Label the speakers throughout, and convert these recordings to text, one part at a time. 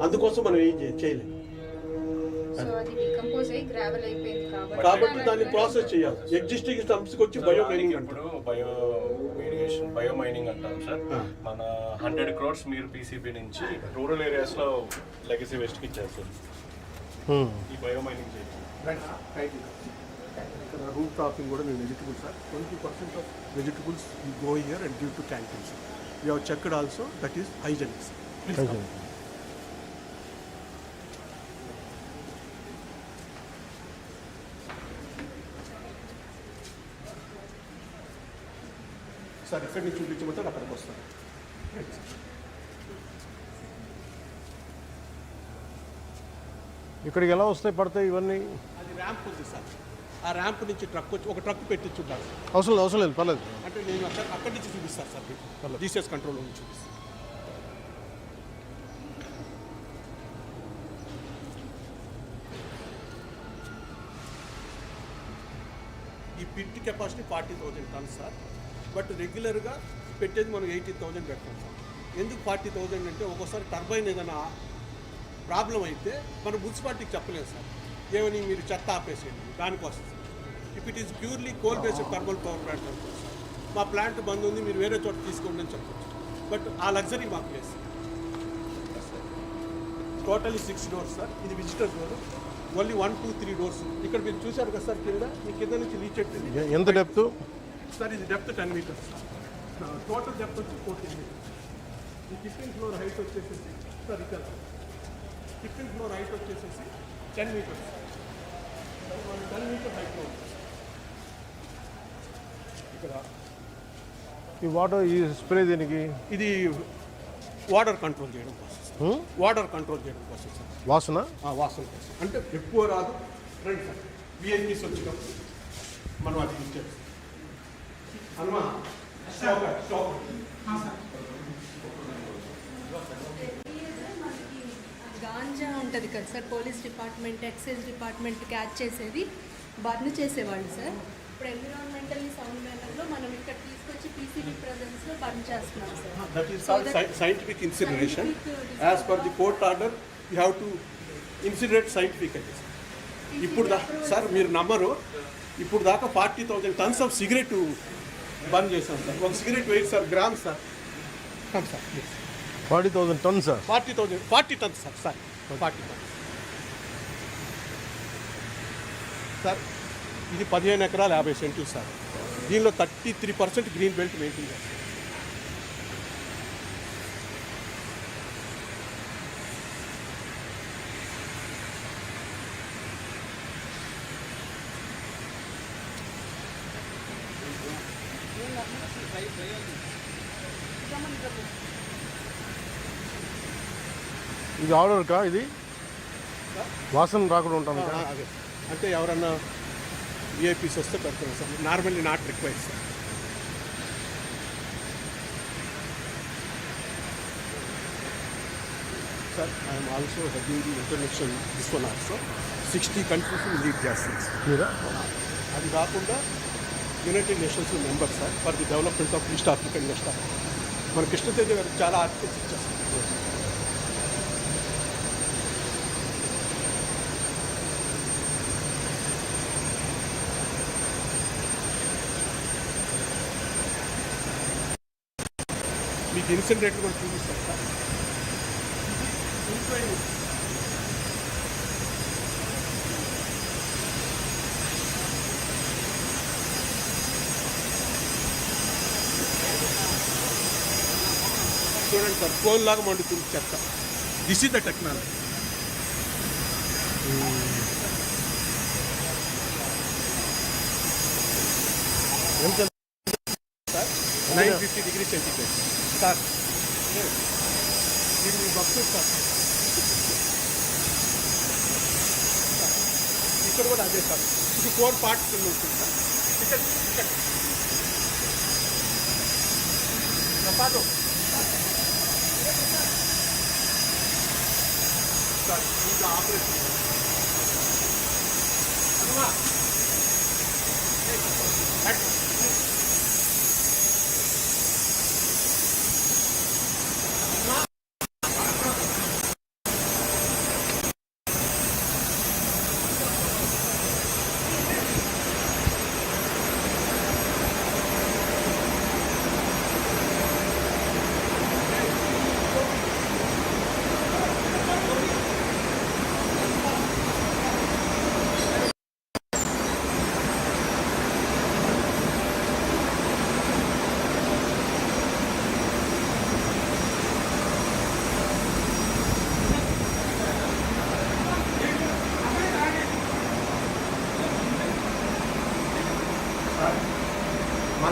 Speaker 1: అందుకోసం మనం ఏం చేయలేము. కాబట్టి దాన్ని ప్రాసెస్ చేయాలి. ఎగ్జిస్టింగ్ స్టంప్స్కి వచ్చి బయో మైనింగ్
Speaker 2: ఇప్పుడు బయో మైనింగ్ అంటాం సార్. మన 100 crores మీరు పీసీబీ నుంచి రూరల్ ఏరియాస్ లో లెగసీ వేస్ట్ కి ఇచ్చేస్తారు. ఈ బయో మైనింగ్ చేయాలి.
Speaker 1: ఇక్కడ రూట్ టాపింగ్ కూడా మేము vegetables sir 20% of vegetables you go here and give to canteens. You have checked also that is hygienic. Sir ఇక్కడి నుంచి చూపించబోతాడు అక్కడికి వస్తాను.
Speaker 3: ఇక్కడికి ఎలా వస్తాయి పడతాయి ఇవన్నీ?
Speaker 1: అది ర్యాంప్ ఉంది సార్. ఆ ర్యాంప్ నుంచి ట్రక్ వచ్చి ఒక ట్రక్ పెట్టి చూడాలి.
Speaker 3: అవసరం లేదు పర్లేదు.
Speaker 1: అంటే నేను అక్కడి నుంచి చూపిస్తాను సార్. మీకు జీసీఎస్ కంట్రోల్లో నుంచి చూపిస్తాను. ఈ pit capacity 40,000 tons sir. But రెగ్యులర్గా పెట్టేది మనం 80,000 పెడతాం సార్. ఎందుకు 40,000 అంటే ఒక్కోసారి టర్బైన్ ఏదైనా ప్రాబ్లం అయితే మనం మున్సిపాలిటీకి చెప్పలేదు సార్. ఏమని మీరు చెత్త ఆపేసేయండి దానికోసం sir. If it is purely coal based thermal power plant అనుకోండి సార్, మా ప్లాంట్ బంద్ ఉంది మీరు వేరే చోట తీసుకోండి అని చెప్పచ్చు. బట్ ఆ లగ్జరీ మాకు లేదు సార్. Totally 6 doors sir. ఇది విజిటర్ డోర్. Only 1, 2, 3 doors. ఇక్కడ మీరు చూశారు కదా సార్, కింద ఈ కింద నుంచి రీచ్ అవుతుంది.
Speaker 3: ఎంత డెప్త్
Speaker 1: సార్? ఇది డెప్త్ 10 meters. టోటల్ డెప్త్ వచ్చి 14 meters. ఈ 15th floor హైట్ వచ్చేసేసి సార్ ఇక్కడ 15th floor హైట్ వచ్చేసేసి 10 meters. 10 meter హైట్లో ఉంటుంది ఇక్కడ.
Speaker 3: ఈ వాటర్ ఈ స్ప్రే దీనికి
Speaker 1: ఇది వాటర్ కంట్రోల్ చేయడం కోసం. వాటర్ కంట్రోల్ చేయడం కోసం సార్.
Speaker 3: వాసన
Speaker 1: వాసన కోసం అంటే ఎక్కువ రాదు. రండి సార్, విఐపీస్ వచ్చినప్పుడు మనం అది ఇచ్చేస్తాం. అమ్మా
Speaker 4: గాంజా ఉంటుంది కదా sir, police department excise department catch చేసేది బర్న్ చేసేవాళ్ళు సార్. ఇప్పుడు ఎన్విరాన్మెంటల్లీ సౌండ్ మేనర్లో మనం ఇక్కడ తీసుకొచ్చి పీసీబీ ప్రజెన్స్లో బర్న్ చేస్తున్నాం sir.
Speaker 1: That is scientific incineration. As per the court order you have to incinerate scientifically. ఇప్పుడు సార్ మీరు నమ్మరు, ఇప్పుడు దాకా 40,000 tons ఆఫ్ సిగరెట్ బంద్ చేశాం సార్. ఒక cigarette weight sir grams sir. Sir
Speaker 3: 40,000 tons sir.
Speaker 1: 40 tons sir. Sir 40 tons sir. ఇది 15 ఎకరాలు 50 సెంట్లు సార్. దీనిలో 33% గ్రీన్ బెల్ట్ మెయింటైన్ చేస్తారు.
Speaker 3: ఇది ఆర్డర్ కా? ఇది వాసన రాకుండా ఉంటాను
Speaker 1: అదే అంటే ఎవరన్నా విఐపీస్ వస్తే పెడతాం sir. Normally not required sir. Sir I'm also heading the international this one also 60 countries lead చేస్తుంది సార్.
Speaker 3: మీరా?
Speaker 1: అది కాకుండా United nations member sir for the development of east African west Africa. మన కృష్ణతేజ గారికి చాలా ఆర్టికల్స్ ఇచ్చేస్తాం. మీకు ఇన్సిడెంట్ కూడా చూపిస్తాను సార్. చూడండి సార్, ఫోన్ లాగా మండుతుంది చెత్త. This is the technology. Sir 950 degrees centigrade sir. దీన్ని భక్తులు సార్. ఇక్కడ కూడా అదే సార్. ఇది 4 parts కింద ఉంటుంది సార్. ఇక్కడ పాటు సార్ ఇంకా ఆపరేషన్ అమ్మా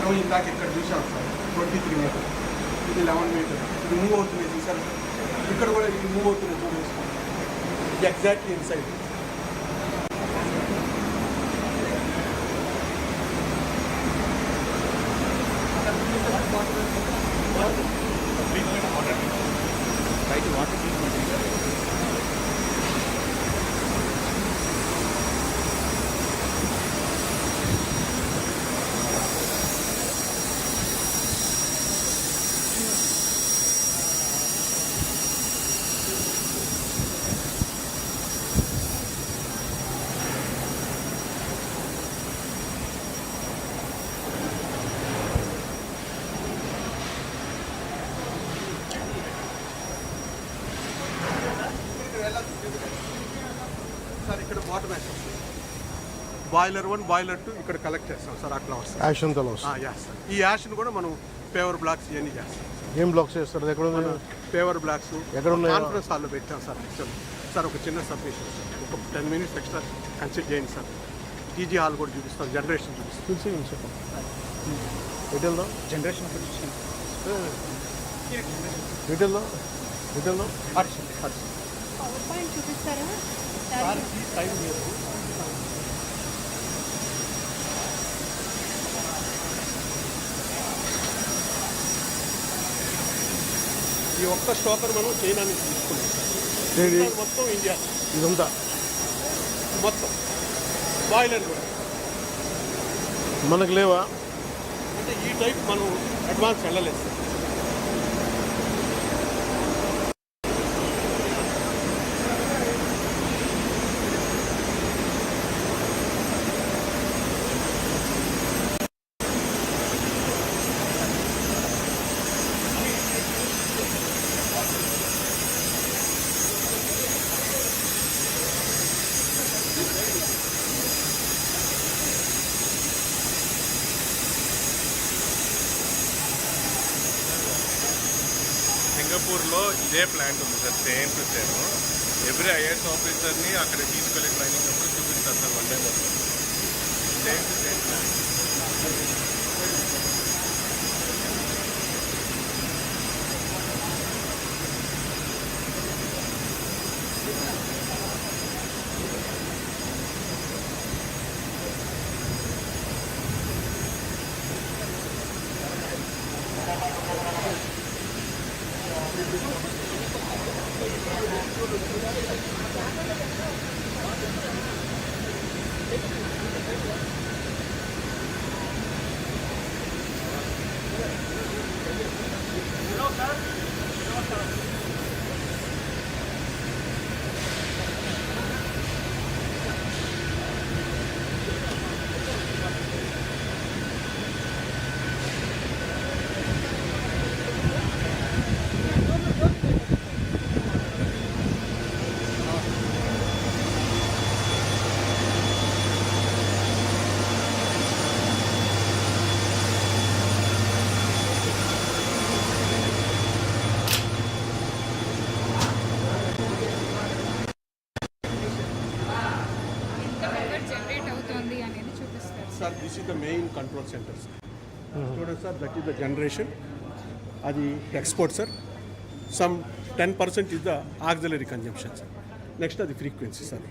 Speaker 1: మనం ఇందాక ఇక్కడ చూసాం సార్ 23 మీటర్, ఇది 11 మీటర్, ఇది మూవ్ అవుతుంది చూసారు. ఇక్కడ కూడా ఇది మూవ్ అవుతుంది చూపిస్తాం ఎగ్జాక్ట్లీ ఇన్సైడ్. సార్ ఇక్కడ వాటర్ వేస్తాం, బాయిలర్ 1 బాయిలర్ 2 ఇక్కడ కలెక్ట్ చేస్తాం సార్. అట్లా వస్తుంది
Speaker 3: యాష్ అంతా వస్తుంది.
Speaker 1: Yes sir. ఈ యాష్ని కూడా మనం పేవర్ బ్లాక్స్ ఇవన్నీ చేస్తాం.
Speaker 3: ఏం బ్లాక్స్ చేస్తారు? అది ఎక్కడ ఉంది?
Speaker 1: పేవర్ బ్లాక్స్
Speaker 3: ఎక్కడ ఉన్నాయి?
Speaker 1: కాన్ఫరెన్స్ హాల్లో పెట్టాం సార్. సార్ ఒక చిన్న సబ్మిషన్ సార్, ఒక 10 minutes ఎక్స్ట్రా కన్సిడర్ చేయండి సార్. టీజీ హాల్ కూడా చూపిస్తాం, జనరేషన్ చూపిస్తాం.
Speaker 3: రిటైల్దా?
Speaker 5: జనరేషన్
Speaker 3: రిటైల్దా? రిటైల్దా?
Speaker 4: పవర్ పాయింట్ చూపిస్తారా?
Speaker 1: ఈ ఒక్క స్టోకర్ మనం చైనా నుంచి తీసుకున్నాం సార్.
Speaker 3: ఏది?
Speaker 1: మొత్తం ఇండియా
Speaker 3: ఇదంతా
Speaker 1: మొత్తం బాయిలర్ కూడా
Speaker 3: మనకు లేవా?
Speaker 1: అంటే ఈ టైప్ మనం అడ్వాన్స్ వెళ్ళలేదు సార్.
Speaker 2: సింగపూర్లో ఇదే ప్లాంట్ ఉంది sir, same to same. Every IAS ఆఫీసర్ని అక్కడ తీసుకెళ్ళి ట్రైనింగ్ అప్పుడు చూపిస్తారు సార్, 1 day మొత్తం. Same to same plant. Sir this is the main control centre sir. చూడండి sir, that is the generation, అది export sir. Some 10% is the auxiliary consumption sir. Next అది frequency sir.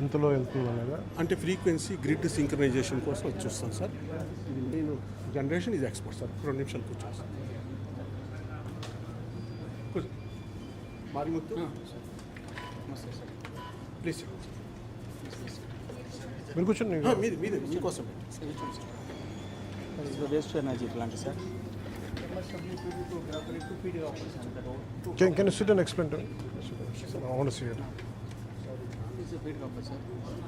Speaker 3: ఎంతలో వెళ్తుంది అనేది
Speaker 1: అంటే ఫ్రీక్వెన్సీ గ్రిడ్ సింక్రనైజేషన్ కోసం అది చూస్తాం సార్. ఇది మెయిన్ జనరేషన్ ఇది ఎక్స్పోర్ట్ సార్. 2 నిమిషాలు కూర్చోండి సార్. మారిముత్తు ప్లీజ్
Speaker 3: మీరు కూర్చోండి.
Speaker 1: మీది మీది మీకోసం
Speaker 5: waste to energy plant sir.
Speaker 3: Can you sit and explain to me? I want to see it.
Speaker 5: This is a feed copper, sir.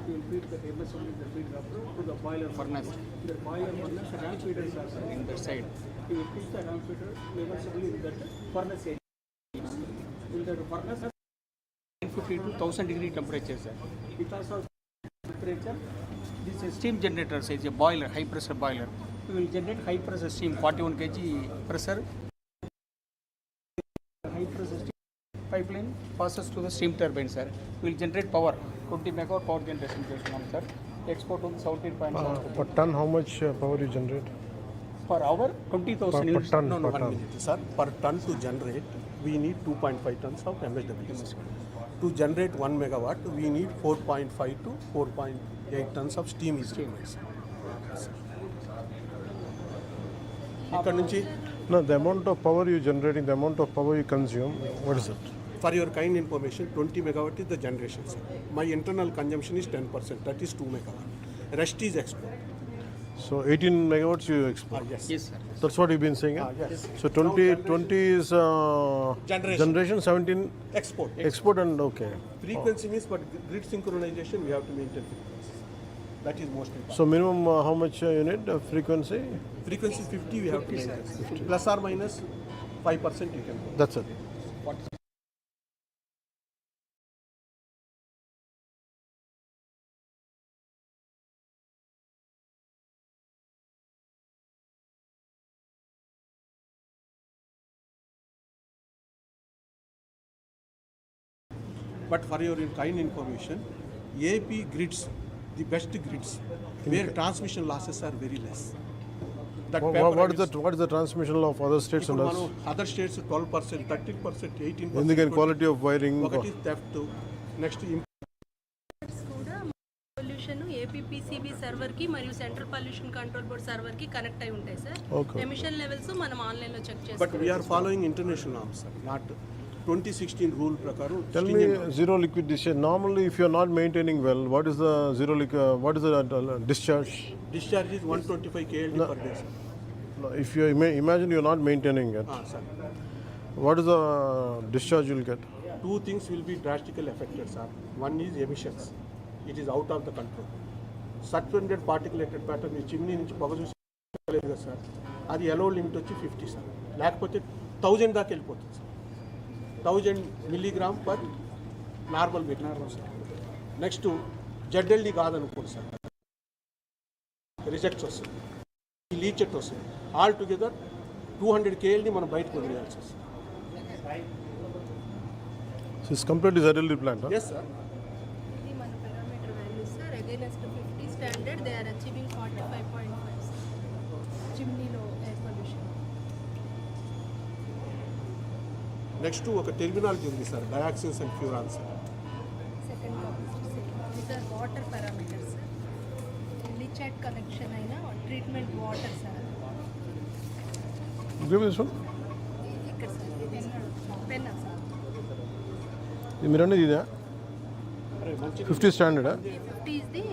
Speaker 5: You will feed the MSW, the feed copper to the boiler furnace. The boiler furnace, the ramp feeders are sir, in that side. You will push the ramp feeder MSW in that furnace area. In the furnace, 950 to 1000 degree temperature, sir. Because of temperature, this is steam generator, is a boiler, high pressure boiler. We will generate high pressure steam, 41 kg pressure. High pressure steam pipeline passes to the steam turbine, sir. We will generate power, 20 megawatt power generation, sir. Export to 17.7.
Speaker 3: Per ton, how much power you generate?
Speaker 5: per hour, 20,000
Speaker 3: Per
Speaker 5: units.
Speaker 3: ton.
Speaker 2: No, no,
Speaker 3: Per
Speaker 2: 1
Speaker 3: ton.
Speaker 2: minute, sir. Per ton to generate, we need 2.5 tons of MSW. To generate 1 megawatt, we need 4.5 to 4.8 tons of steam is required, sir. ఇక్కడ నుంచి
Speaker 3: No, the amount of power you generating, the amount of power you consume, what is it?
Speaker 2: for your kind information, 20 megawatt is the generation, sir. My internal consumption is 10%, that is 2 megawatt. Rest is export.
Speaker 3: So 18 megawatts you export.
Speaker 2: Yes.
Speaker 5: Yes, sir.
Speaker 3: That's what you've been saying. Eh?
Speaker 2: Yes.
Speaker 3: So 20 is
Speaker 2: Generation.
Speaker 3: 17
Speaker 2: Export.
Speaker 3: export and okay.
Speaker 2: Frequency means, but grid synchronization, we have to maintain frequency. That is most important.
Speaker 3: So minimum how much you need frequency?
Speaker 2: Frequency 50 we have to maintain. Plus or minus 5% you can go.
Speaker 3: That's it.
Speaker 2: But for your kind information, AP grids, the best grids, where transmission losses are very less. That
Speaker 3: What is the transmission of other states and us?
Speaker 2: Other states 12%, 13%, 18%.
Speaker 3: ఎందుకని quality of wiring
Speaker 2: ఒకటి theft, next
Speaker 4: కూడా pollution APPCB సర్వర్కి మరియు central pollution control board సర్వర్కి connect అయి ఉంటాయి sir.
Speaker 3: Okay.
Speaker 4: Emission levels మనం ఆన్లైన్లో చెక్
Speaker 2: బట్
Speaker 4: చేసుకోవచ్చు.
Speaker 2: We're following international norms, not 2016 rule ప్రకారం.
Speaker 3: Tell me zero liquid discharge. Normally, if you are not maintaining well, what is the zero liquid? What is the discharge?
Speaker 2: Discharge is 125 KLD per day, sir.
Speaker 3: No, if you imagine you are not maintaining it,
Speaker 2: Sir.
Speaker 3: what is the discharge you will get?
Speaker 2: Two things will be drastically affected, sir. One is emissions. It is out of the control. Suspended particulated matter me chimney నుంచి పొగ చూసలేదు కదా sir, అది allowed limit వచ్చి 50 sir, లేకపోతే 1000 దాకా వెళ్ళిపోతుంది sir. 1000 milligram per normal metre sir. Next ZLD కాదనుకోండి sir, rejects వస్తుంది, లీచెట్ వస్తుంది. ఆల్ టుగెదర్ 200 KLD మనం బయటకు వదిలేయాల్సి వస్తుంది.
Speaker 3: So it's completely ZLD plant, huh?
Speaker 2: Yes sir.
Speaker 4: ఇది మన parameter values sir. Against 50 standard they are achieving 45.5 చిమ్నీలో ఎయిర్ పొల్యూషన్.
Speaker 2: నెక్స్ట్ ఒక టెర్మినాలజీ ఉంది sir, dioxins and furans.
Speaker 4: Second these are water parameters. Leachate connection అయిన treatment water sir.
Speaker 3: Give me this one.
Speaker 4: ఇక్కడ sir ఇది Penna sir.
Speaker 3: ఇది మీరు అనేది ఇదా? 50 standard, huh?
Speaker 4: 50 is the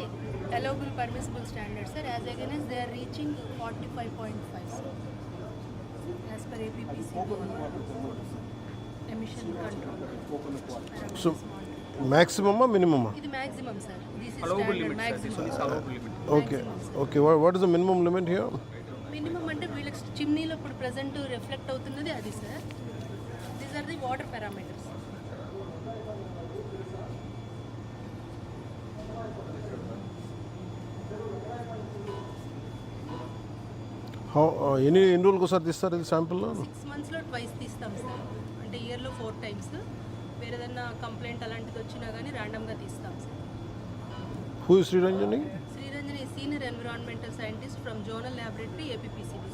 Speaker 4: allowable permissible standard, sir. As against they are reaching 45.5, sir. As per APPC emission control.
Speaker 3: So maximum or minimum?
Speaker 4: This is maximum, sir. This is
Speaker 5: Allowable
Speaker 4: standard
Speaker 5: limit, sir. This one
Speaker 4: maximum.
Speaker 5: is allowable limit.
Speaker 3: Okay. Okay. What is the minimum limit here?
Speaker 4: Minimum అంటే వీళ్ళకి చిమ్నీలో ఇప్పుడు present reflect అవుతున్నది అది sir. These are the water parameters.
Speaker 3: How ఎన్ని రోజులకు ఒకసారి తీస్తారు ఇది శాంపుల్?
Speaker 4: 6 monthsలో ట్వైస్ తీస్తాం సార్. అంటే ఇయర్లో 4 times. వేరే ఏదైనా కంప్లైంట్ అలాంటిది వచ్చినా కానీ ర్యాండమ్గా తీస్తాం sir.
Speaker 3: Who is Sriranjani?
Speaker 4: Sriranjan is senior environmental scientist from zonal laboratory APPCB.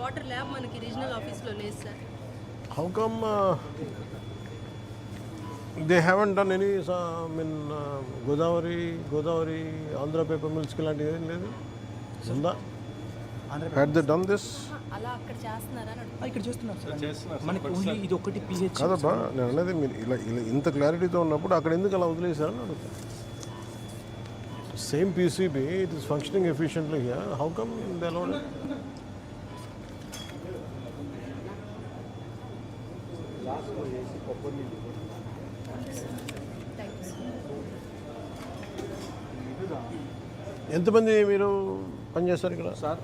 Speaker 4: Water lab మనకి రీజనల్ ఆఫీస్లో లేదు sir.
Speaker 3: How come they haven't done any? Godavari, Andhra paper mills కి లాంటివి ఏం లేదు ఉందా? Had they done this?
Speaker 4: అలా అక్కడ చేస్తున్నారా అని అడుగుతున్నాను.
Speaker 6: ఇక్కడ చేస్తున్నారు సార్. మనకి ఓన్లీ ఇది ఒకటి పిహెచ్.
Speaker 3: కాదబ్బా, నేను అనేది మీరు ఇలా ఇంత క్లారిటీతో ఉన్నప్పుడు అక్కడ ఎందుకు అలా వదిలేశారని అడుగుతాను. Same PCB, it is functioning efficiently here. How come they allowed? ఎంతమంది మీరు పనిచేస్తారు ఇక్కడ?
Speaker 2: సార్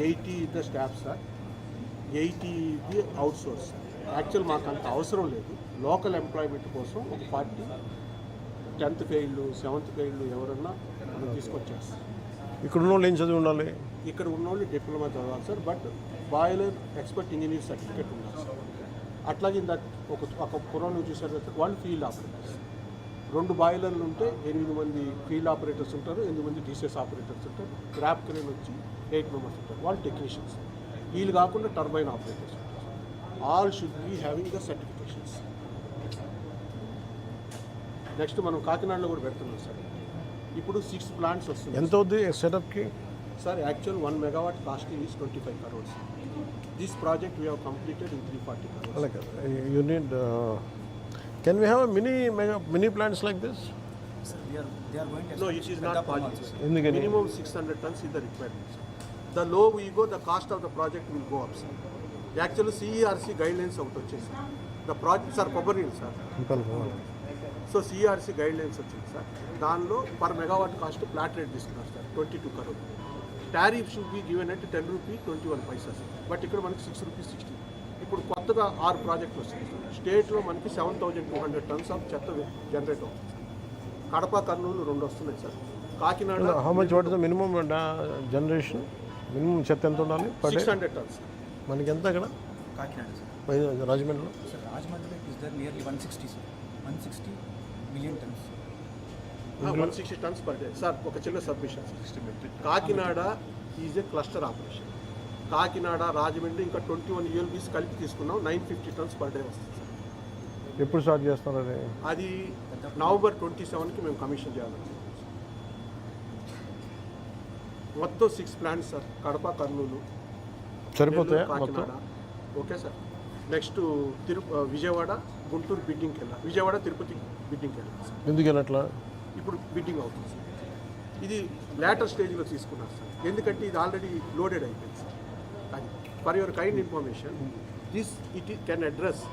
Speaker 2: 80 ద స్టాఫ్ సార్, 80 ఇది అవుట్ సోర్స్. యాక్చువల్ మాకు అంత అవసరం లేదు. లోకల్ ఎంప్లాయ్మెంట్ కోసం ఒక 40 10th ఫెయిల్డ్ 7th ఫెయిల్డ్ ఎవరన్నా మనం తీసుకొచ్చేస్తాం.
Speaker 3: ఇక్కడ ఉన్న వాళ్ళు ఏం చదివి ఉండాలి?
Speaker 2: ఇక్కడ ఉన్న వాళ్ళు డిప్లొమా చదవాలి sir, but boiler expert engineer certificate ఉండాలి సార్. అట్లాగే ఒక పురాణం చూసారు కదా, వాళ్ళు ఫీల్డ్ ఆపరేటర్స్. 2 బాయిలర్లు ఉంటే 8 మంది ఫీల్డ్ ఆపరేటర్స్ ఉంటారు, 8 మంది డీసీఎస్ ఆపరేటర్స్ ఉంటారు. గ్రాప్ క్రేన్ వచ్చి 8 members ఉంటారు, వాళ్ళు టెక్నీషియన్స్. వీళ్ళు కాకుండా టర్బైన్ ఆపరేటర్స్ ఉంటారు. All should be having the certifications. Next మనం కాకినాడలో కూడా పెడుతున్నాం సార్. ఇప్పుడు 6 ప్లాంట్స్ వస్తున్నాయి.
Speaker 3: ఎంత అవుద్ది సెటప్కి?
Speaker 2: Sir actual 1 megawatt costing is 25 crores. This project we have completed in 340 crores.
Speaker 3: Like you need. Can we have a mini plants like this?
Speaker 6: They are going to
Speaker 2: No, it is not possible.
Speaker 3: ఎందుకని?
Speaker 2: Minimum 600 tons is the requirement, sir. The low we go, the cost of the project will go up, sir. Actually, CERC guidelines out వచ్చేసి the project, sir, కొబ్బరి sir. So CERC guidelines వచ్చింది సార్. దానిలో per megawatt cost flat rate తీసుకున్నారు sir 22 crore. Tariff should be given at 10 rupee 21 paisa sir. But ఇక్కడ మనకి 6 rupees 60. ఇప్పుడు కొత్తగా 6 ప్రాజెక్టులు వస్తుంది సార్. స్టేట్లో మనకి 7,200 tons ఆఫ్ చెత్త జనరేట్ అవుతుంది సార్. కడప, కర్నూలు 2 వస్తున్నాయి sir. Kakinada
Speaker 3: How much? What is the minimum generation? Minimum చెత్త ఎంత ఉండాలి?
Speaker 2: 600 tons.
Speaker 3: మనకి ఎంత అక్కడ
Speaker 6: Kakinada, sir.
Speaker 3: రాజమండ్రిలో?
Speaker 6: Sir, Rajahmundry is there nearly 160, sir. 160 million tons.
Speaker 2: 160 tons per day. Sir ఒక చిన్న submission. Kakinada is a cluster operation. Kakinada, Rajahmundry ఇంకా 21 ELBs కలిపి తీసుకున్నాం. 950 tons per day వస్తుంది సార్.
Speaker 3: ఎప్పుడు స్టార్ట్ చేస్తున్నారు అది?
Speaker 2: అది November 27కి మేము కమిషన్ చేయాలనుకుంటున్నాం. మొత్తం 6 ప్లాంట్స్ సార్. కడప, కర్నూలు,
Speaker 3: సరిపోతాయా
Speaker 2: నెల్లూరు,
Speaker 3: మొత్తం?
Speaker 2: Kakinada. Okay sir. Next Vijayawada, Guntur బిడ్డింగ్కి వెళ్ళాలి. విజయవాడ, తిరుపతి బిడ్డింగ్కి వెళ్ళాలి సార్.
Speaker 3: ఎందుకని అట్లా?
Speaker 2: ఇప్పుడు బిడ్డింగ్ అవుతుంది సార్. ఇది లేటర్ స్టేజ్లో తీసుకున్నారు సార్. ఎందుకంటే ఇది ఆల్రెడీ లోడెడ్ అయిపోయింది సార్. అది for your kind information, this it can address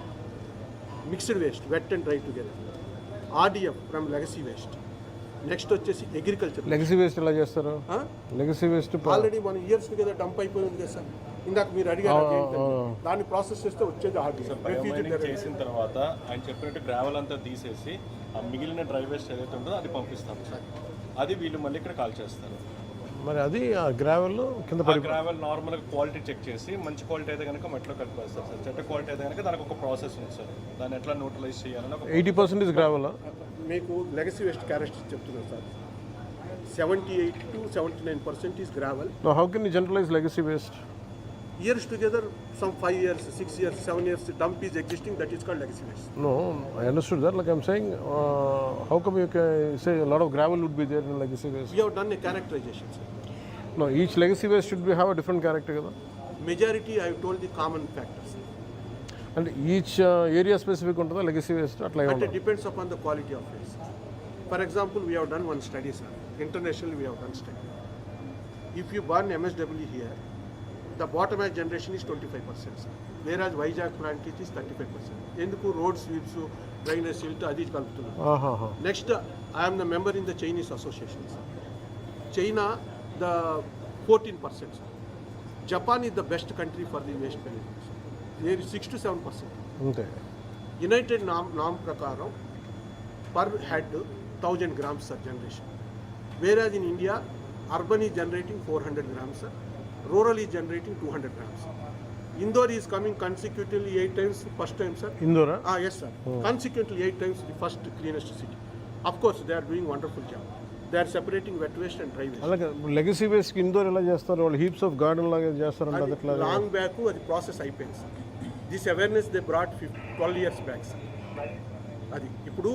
Speaker 2: mixed waste, wet and dry together, RDF from legacy waste. Next వచ్చేసి అగ్రికల్చర్.
Speaker 3: లెగసీ వేస్ట్ ఎలా చేస్తారు? Legacy waste
Speaker 2: already 1 years together dump అయిపోయింది కదా sir. ఇందాక మీరు అడిగారు అదేంటని. దాన్ని ప్రాసెస్ చేస్తే వచ్చేది RDF.
Speaker 7: బయోమైనింగ్ చేసిన తర్వాత ఆయన చెప్పినట్టు గ్రావెల్ అంతా తీసేసి ఆ మిగిలిన డ్రై వేస్ట్ ఏదైతే ఉంటుందో అది పంపిస్తాం సార్. అది వీళ్ళు మళ్ళీ ఇక్కడ కాల్ చేస్తారు.
Speaker 3: మరి అది ఆ గ్రావెల్ కింద
Speaker 7: ఆ
Speaker 3: పడి
Speaker 7: గ్రావెల్ నార్మల్గా క్వాలిటీ చెక్ చేసి మంచి క్వాలిటీ అయితే కనుక మట్టిలో కలిపేస్తారు సార్. చెడ్డ క్వాలిటీ అయితే కనుక దానికి ఒక ప్రాసెస్ ఉంది సార్. దాన్ని ఎట్లా న్యూట్రలైజ్ చేయాలని ఒక
Speaker 3: 80% ఇస్ గ్రావెల్.
Speaker 2: మీకు లెగసీ వేస్ట్ క్యారెక్టరిస్టిక్స్ చెప్తున్నాను sir. 78 to 79% is gravel.
Speaker 3: Now how can you generalize legacy waste?
Speaker 2: Years together, some 5 years, 6 years, 7 years, dump is existing, that is called legacy waste.
Speaker 3: No, I understood that. Like I'm saying, how come you can say a lot of gravel would be there in legacy waste?
Speaker 2: We have done a characterization, sir.
Speaker 3: No, each legacy waste should be have a different character kada.
Speaker 2: Majority, I have told the common factors.
Speaker 3: And each area specific untada legacy waste atla
Speaker 2: But it depends upon the quality of waste. For example, we have done one study, sir. Internationally, we have done study. If you burn MSW here, the bottom ash generation is 25%, sir. Whereas Vizag plant it is 35%. Enduku road sweeps, drainage silt, adi kalputunnaru. Next, I am the member in the Chinese association, sir. China, the 14%, sir. Japan is the best country for the waste management, sir. There is 6 to 7%.
Speaker 3: ante.
Speaker 2: United norm prakaram per head 1000 grams, sir, generation. Whereas in India, urban is generating 400 grams, sir. Rural is generating 200 grams. Indore is coming consecutively 8 times, first time, sir.
Speaker 3: Indore?
Speaker 2: Yes, sir. Consequently 8 times the first cleanest city. Of course, they are doing wonderful job. They are separating wet waste and dry waste.
Speaker 3: అలాగే legacy waste indoor ఎలా చేస్తారు? వాళ్ళు heaps of garden లాగా చేస్తారంట. అది ఎట్లా?
Speaker 2: Long back అది process అయిపోయింది sir. This awareness they brought 12 years back sir. అది ఇప్పుడు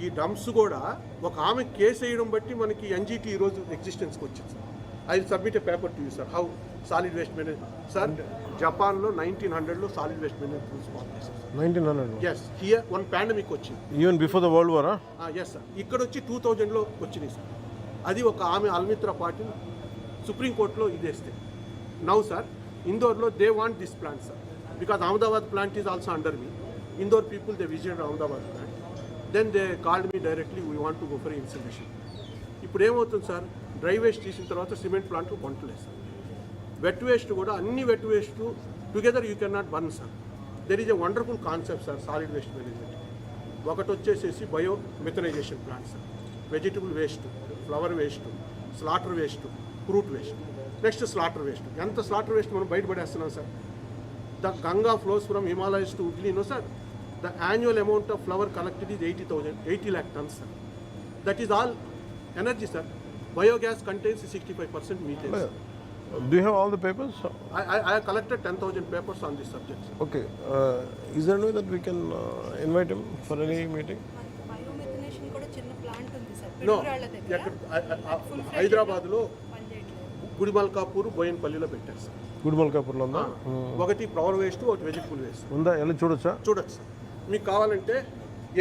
Speaker 2: ఈ డంప్స్ కూడా ఒక ఆమె కేసు వేయడం బట్టి మనకి NGT ఈరోజు ఎగ్జిస్టెన్స్కి వచ్చింది sir. I submit a paper to you sir. How solid waste management sir. జపాన్లో 1900లో solid waste management rules form చేశారు sir.
Speaker 3: 1900.
Speaker 2: Yes, here one pandemic వచ్చింది.
Speaker 3: Even before the world war?
Speaker 2: Yes sir. ఇక్కడ వచ్చి 2000లో వచ్చినాయి సార్. అది ఒక ఆమె అల్మిత్రా పాటిల్ సుప్రీంకోర్టులో ఇదేస్తే. నౌ సార్ ఇందోర్లో they want this plant sir. Because Ahmedabad plant is also under me. Indore people they visited Ahmedabad plant. Then they called me directly we want to go for incineration. ఇప్పుడు ఏమవుతుంది సార్, డ్రై వేస్ట్ తీసిన తర్వాత cement ప్లాంట్లు కొంటలేదు sir. Wet waste కూడా అన్ని wet waste together you can not burn sir. There is a wonderful concept sir solid waste management. ఒకటి వచ్చేసేసి bio methanization plant sir. Vegetable waste, flower waste, slaughter waste, fruit waste. Next slaughter waste. ఎంత slaughter waste మనం బయటపడేస్తున్నాం sir. The Ganga flows from Himalayas to Hooghly, no sir. The annual amount of flower collected is 80 lakh tons, sir. That is all energy, sir. Biogas contains 65% methane, sir.
Speaker 3: Do you have all the papers?
Speaker 2: I have collected 10,000 papers on this subject, sir.
Speaker 3: Okay. Is there no way that we can invite him for any meeting?
Speaker 4: బయోమెథనేషన్ కూడా చిన్న plant ఉంది sir
Speaker 2: No,
Speaker 4: Piduguralla దగ్గర
Speaker 2: హైదరాబాద్లో
Speaker 4: పనిచేయట్లేదు.
Speaker 2: గుడిమల్కాపూర్ బోయిన్పల్లిలో పెట్టారు sir.
Speaker 3: గుడిమల్కాపూర్లో ఉందా?
Speaker 2: ఒకటి power waste, ఒకటి వెజిటబుల్ వేస్ట్.
Speaker 3: ఉందా? వెళ్ళి చూడొచ్చా?
Speaker 2: చూడొచ్చు సార్. మీకు కావాలంటే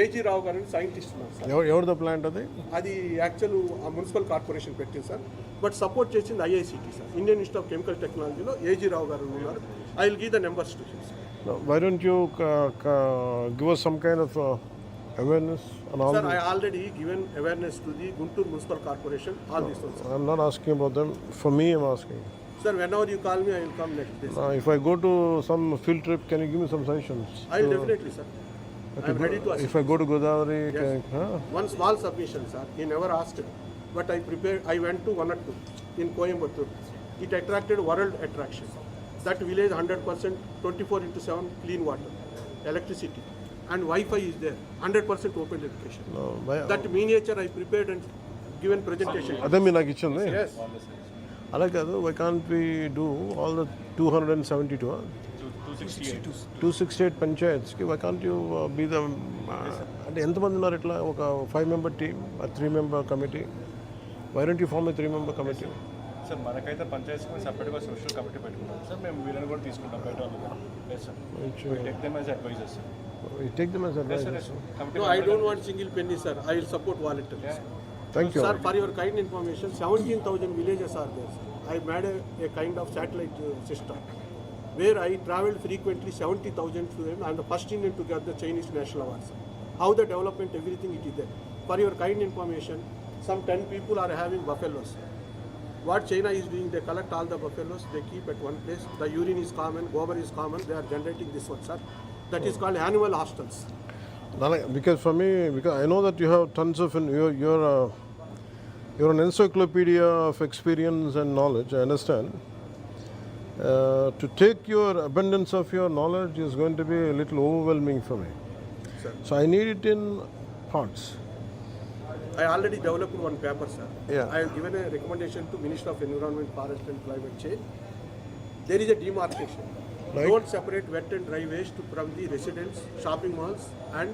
Speaker 2: ఏజీ రావు గారు సైంటిస్ట్ ఉన్నారు సార్.
Speaker 3: ఎవరిదో ప్లాంట్ అది?
Speaker 2: అది యాక్చువల్ మున్సిపల్ కార్పొరేషన్ పెట్టింది సార్. బట్ సపోర్ట్ చేసింది IICT sir, Indian institute of chemical టెక్నాలజీలో ఏజీ రావు గారు ఉన్నారు. I will give the numbers to him sir.
Speaker 3: No, why don't you give us some kind of awareness and all
Speaker 2: Sir,
Speaker 3: this?
Speaker 2: I already given awareness to the Guntur Municipal Corporation, all these ones.
Speaker 3: I'm not asking about them. For me, I'm asking.
Speaker 2: Sir, whenever you call me, I will come next day, sir.
Speaker 3: If I go to some field trip, can you give me some suggestions?
Speaker 2: I will definitely, sir. I am ready to assist.
Speaker 3: If I go to Godavari,
Speaker 2: Yes. One small submission, sir. He never asked, but I prepared. I went to one or two in Coimbatore. It attracted world attraction. That village 100% 24/7 clean water, electricity, and Wi-Fi is there. 100% open education.
Speaker 3: No,
Speaker 2: That miniature I prepared and given presentation.
Speaker 3: అదే మీరు నాకు ఇచ్చింది.
Speaker 2: Yes.
Speaker 3: అలా కాదు, why can't we do all the 272 268 పంచాయత్స్కి why can't you be the అంటే ఎంతమంది ఉన్నారు ఇట్లా ఒక 5-member team, 3-member committee? Why don't you form a 3-member committee?
Speaker 7: Sir మనకైతే పంచాయతీ సపరేట్గా సోషల్ కమిటీ పెట్టుకున్నాం సార్. మేము వీళ్ళని కూడా తీసుకుంటాం బయట వాళ్ళు. Yes sir, take them as advisers sir.
Speaker 3: Take them as advice.
Speaker 2: No, I don't want single penny, sir. I will support volunteers.
Speaker 3: Thank you.
Speaker 2: Sir, for your kind information, 17,000 villages are there, sir. I made a kind of satellite system where I traveled frequently 70,000 to them. I am the first Indian to get the Chinese National Award, sir. How the development, everything it is there. For your kind information, some 10 people are having buffaloes. What China is doing, they collect all the buffaloes, they keep at one place. The urine is common, gobar is common, they are generating this one, sir. That is called animal hostels.
Speaker 3: Because for me, because I know that you have tons of, you're an encyclopedia of experience and knowledge, I understand. To take your abundance of your knowledge is going to be a little overwhelming for me.
Speaker 2: Sir.
Speaker 3: So I need it in parts.
Speaker 2: I already developed one paper, sir.
Speaker 3: Yeah.
Speaker 2: I have given a recommendation to Minister of Environment, Forest and Climate Change. There is a demarcation.
Speaker 3: Like?
Speaker 2: Don't separate wet and dry waste from the residents, shopping malls and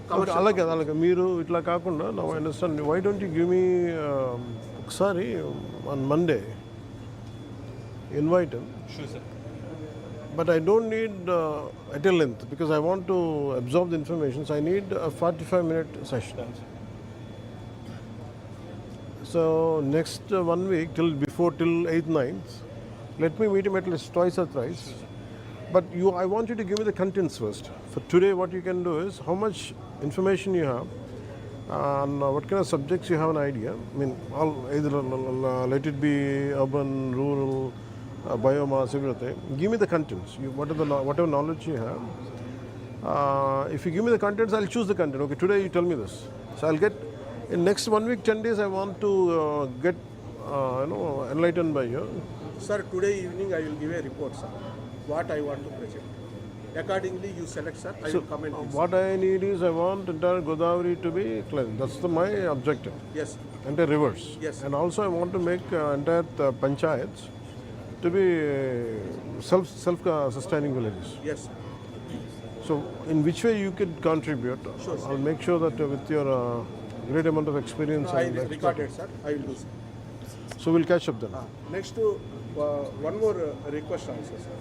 Speaker 2: commercial.
Speaker 3: అలాగే మీరు ఇట్లా కాకుండా now I understand. Why don't you give me ఒకసారి on Monday invite him.
Speaker 7: Sure sir.
Speaker 3: But I don't need at a length because I want to absorb the information. So I need a 45-minute session. So next 1 week till 8th, 9th, let me meet him at least twice or thrice. But I want you to give me the contents first. For today, what you can do is how much information you have and what kind of subjects you have an idea. I mean, either let it be urban, rural, biomass, everything. Give me the contents. Whatever knowledge you have. If you give me the contents, I'll choose the content. Okay, today you tell me this. So I'll get in next 1 week, 10 days. I want to get enlightened by you.
Speaker 2: Sir, today evening I will give a report, sir. What I want to present. Accordingly, you select, sir. I will comment.
Speaker 3: What I need is I want entire Godavari to be cleansed. That's my objective.
Speaker 2: Yes.
Speaker 3: Entire rivers.
Speaker 2: Yes.
Speaker 3: And also I want to make entire panchayats to be self-sustaining villages.
Speaker 2: Yes, sir.
Speaker 3: So, in which way you could contribute?
Speaker 2: Sure, sir.
Speaker 3: I'll make sure that with your great amount of experience
Speaker 2: I
Speaker 3: and
Speaker 2: recorded, sir. I will do, sir.
Speaker 3: so we'll catch up then.
Speaker 2: Next, one more request also, sir.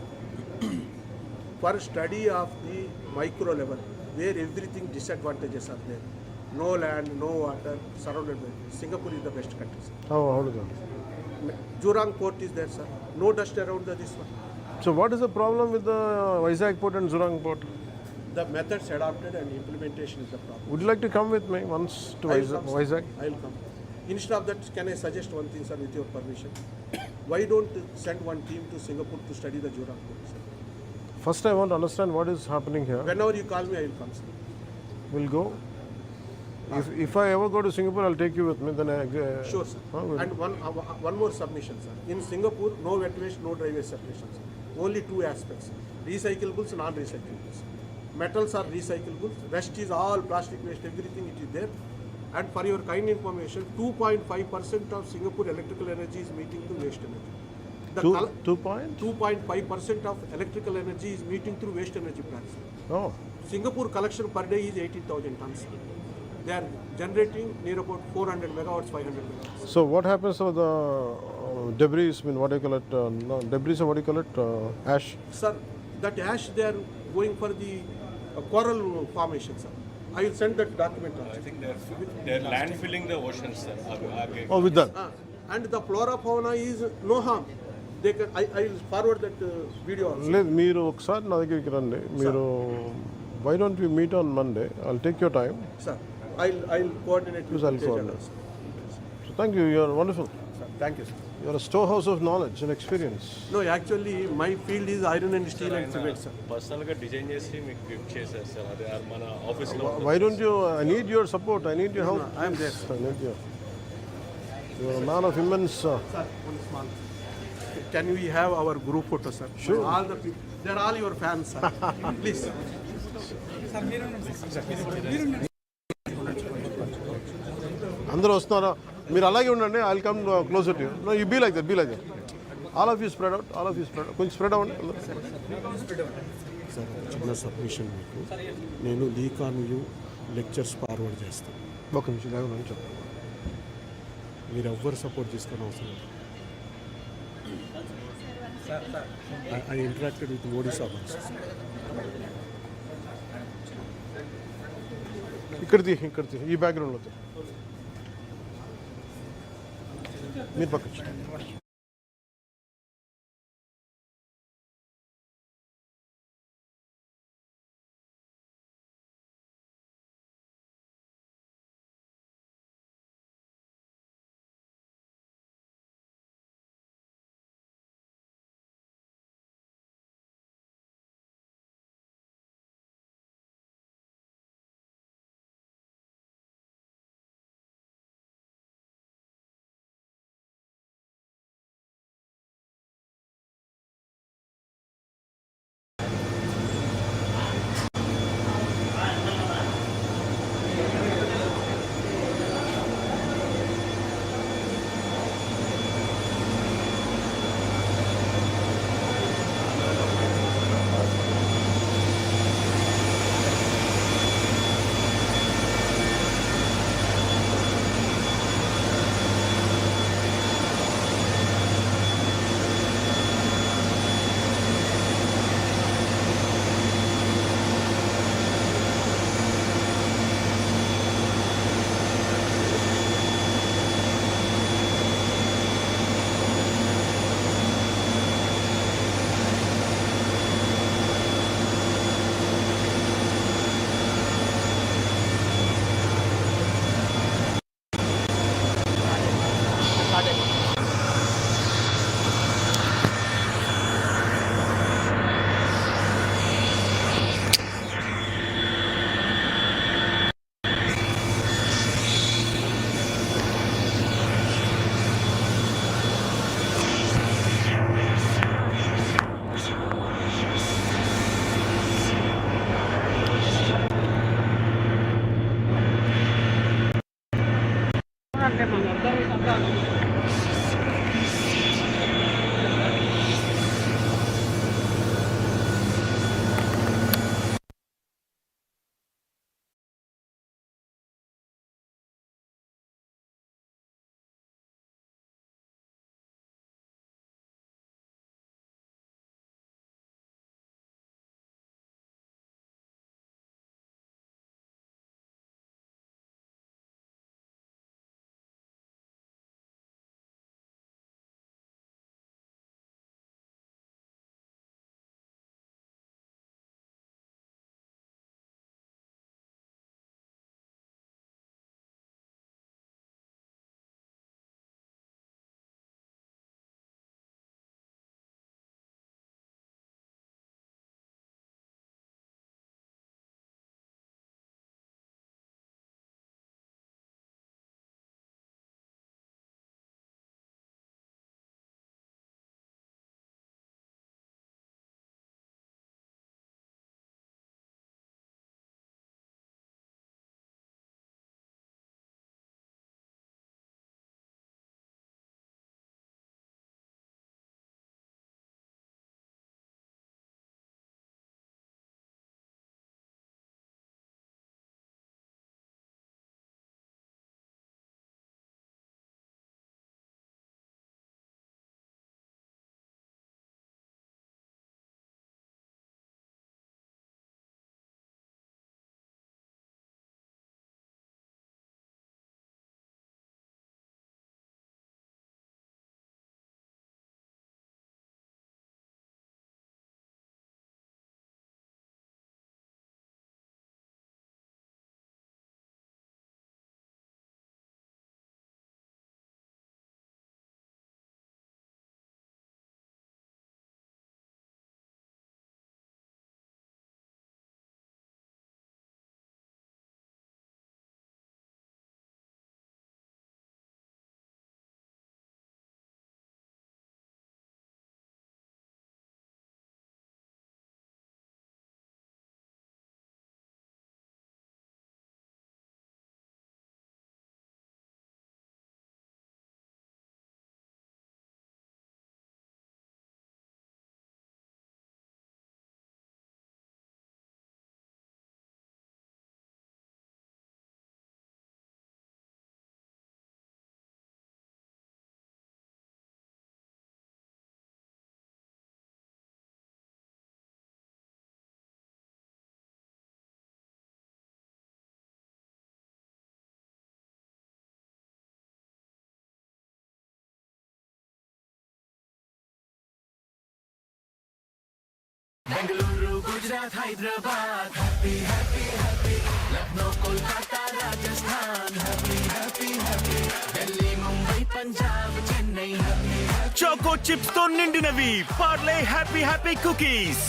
Speaker 2: For study of the micro level, where everything disadvantages are there, no land, no water, surrounded by Singapore is the best country, sir.
Speaker 3: How do that?
Speaker 2: Jurong port is there, sir. No dust around this one.
Speaker 3: So, what is the problem with the Vizag port and Zurang port?
Speaker 2: The methods adopted and implementation is the problem.
Speaker 3: Would you like to come with me once to
Speaker 2: I will come, sir.
Speaker 3: Vizag?
Speaker 2: I will come. Instead of that, can I suggest one thing, sir, with your permission? Why don't send one team to Singapore to study the Jurong port, sir?
Speaker 3: First, I want to understand what is happening here.
Speaker 2: Whenever you call me, I will come, sir.
Speaker 3: We'll go. If I ever go to Singapore, I'll take you with me. Then
Speaker 2: Sure, sir. And one more submission, sir. In Singapore, no wet waste, no dry waste separation, sir. Only two aspects: recyclables, non-recyclables. Metals are recyclables. Rest is all plastic waste. Everything it is there. And for your kind information, 2.5% of Singapore electrical energy is meeting to waste energy.
Speaker 1: The
Speaker 3: Two,
Speaker 1: col-
Speaker 3: 2 point?
Speaker 1: 2.5% of electrical energy is meeting through waste energy plants.
Speaker 3: Oh,
Speaker 1: Singapore collection per day is 18,000 tons. They are generating near about 400 megawatts, 500 megawatts.
Speaker 3: so what happens to the debris? I mean, what do you call it? No, debris, or what do you call it? Ash.
Speaker 1: Sir, that ash they are going for the coral formation, sir. I will send that document
Speaker 7: I
Speaker 1: also.
Speaker 7: think they're landfilling the oceans, sir.
Speaker 3: Oh, with that.
Speaker 1: And the flora fauna is no harm. They can. I will forward that video also.
Speaker 3: లేదు మీరు ఒకసారి నా దగ్గరికి రండి మీరు why don't you meet on Monday I'll take your time
Speaker 1: Sir, I'll coordinate with
Speaker 3: Yes, I'll
Speaker 1: Teja
Speaker 3: coordinate.
Speaker 1: also.
Speaker 3: So thank you you're wonderful
Speaker 1: Sir, thank you, sir.
Speaker 3: You're a store house of knowledge and experience
Speaker 1: No, actually, my field is iron and steel and cement, sir.
Speaker 7: పర్సనల్గా design చేసి మీకు gift చేశారు sir అది మన ఆఫీస్లో
Speaker 3: why don't you I need your support I need your help
Speaker 1: I am there.
Speaker 3: I need your your man of immense
Speaker 1: Sir, one small. Can we have our group photo, sir?
Speaker 3: Sure.
Speaker 1: All the people, they're all your fans, sir. Please.
Speaker 3: అందరూ వస్తున్నారా మీరు అలాగే ఉండండి I come close to you no you be like that all of you spread out కొంచెం spread అవ్వండి అందరూ.
Speaker 2: Sir చిన్న submission మీకు నేను లీకాన్ యూ లెక్చర్స్ ఫార్వర్డ్ చేస్తాను.
Speaker 3: ఒక నిమిషం లేకుండా చెప్పండి.
Speaker 2: మీరు ఎవ్వరు సపోర్ట్ చేసుకుని అవసరం లేదు. I interacted with Modi Sabha.
Speaker 3: ఇక్కడిది ఈ బ్యాక్గ్రౌండ్లో మీరు పక్కన
Speaker 8: Bengaluru Gujarat Hyderabad happy happy happy Lucknow Kolkata Rajasthan happy happy happy Delhi Mumbai Punjab Chennai happy
Speaker 9: choco chips తో నిండినవి Parle happy happy cookies.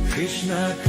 Speaker 8: Krishna